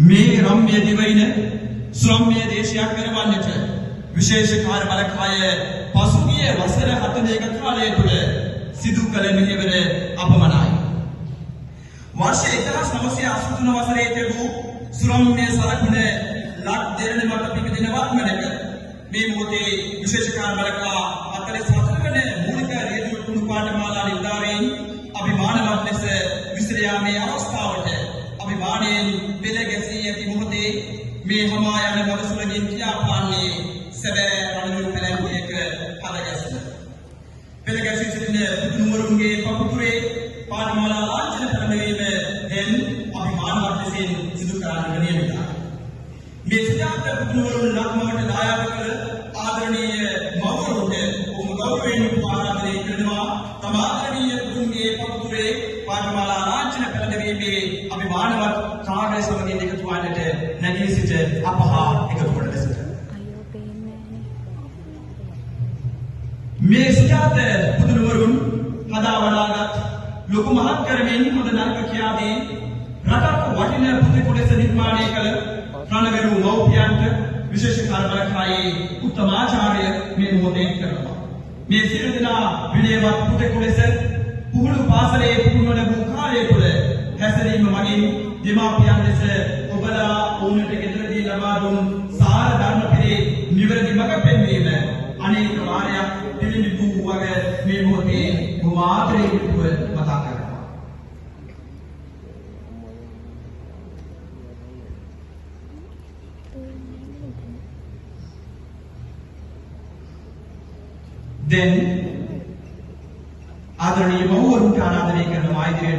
මේ රම්‍ය දිවයින ශ්‍රම්‍ය දේශයක් කරවන්නට විශේෂ කාර්ය බලකාය පසුගිය වසර 41 කාලය තුළ සිදු කළ මෙහෙවර අපමණයි. वर्ष 1983 වසරේ තිබූ ශ්‍රම්‍ය සලකුණ ලක් දෙරණ මත පිපිදෙන වත්මනක මේ මොහොතේ විශේෂ කාර්ය බලකා 44 වන මූලික රේඩියෝ කුණු පාඨමාලා නිලධාරීන් අභිමානවත් ලෙස විසිර යාමේ අවස්ථාවට අභිමානයෙන් පෙළ ගැසී ඇති මොහොතේ මේ හමා යන වලසුලකින් කියාපාන්නේ සැබෑ රණවිරු පැලැන්තියක හදගැස්ම. පෙළ ගැසී සිටින පුතුණුවරුන්ගේ පපුතුරේ පාඨමාලා ලාංඡන කරනවීම දැන් අභිමානවත් ලෙසින් සිදු කරන්නට නියමිතයි. මේ සිතාන්ත පුතුණුවරුන් ලක්මවට දායාද කළ ආදරණීය මව්වරුන්ට ඔවුන් ගෞරවයෙන් ආරාධනය කරනවා තම ආදරණීය පුතුන්ගේ පපුතුරේ පාඨමාලා ලාංඡන කරනවීමේ අභිමානවත් කාර්ය සමගින් එකතු වන්නට නැගී සිට අපහා එකතු කොට ලෙසට මේ සිතාන්ත පුතුණුවරුන් හදා වඩාගත් ලොකු මහත් කරමින් හොඳ නරක කියාදී රටක් වටින පුතෙකු ලෙස නිර්මාණය කළ රණවිරු මව්පියන්ට විශේෂ කාර්යකාරී උත්තමාචාර්ය මේ මොහොතේ කරනවා. මේ සියලු දෙනා විනයවත් පුතෙකු ලෙස පුහුණු පාසලේ පුහුණු ලැබූ කාලය තුළ හැසිරීම මගින් දෙමාපියන් ලෙස ඔබලා ඔවුන්ට ගෙදරදී ලබා දුන් සාර ධර්ම පිළි නිවැරදි මඟ පෙන්වීම අනේක වාරයක් පිළිඹු වග මේ මොහොතේ මාත්‍රේ විතුව මතක් කරනවා. දැන් ආදරණීය මව්වරුන්ට ආරාධනය කරනවා ඉදිරියට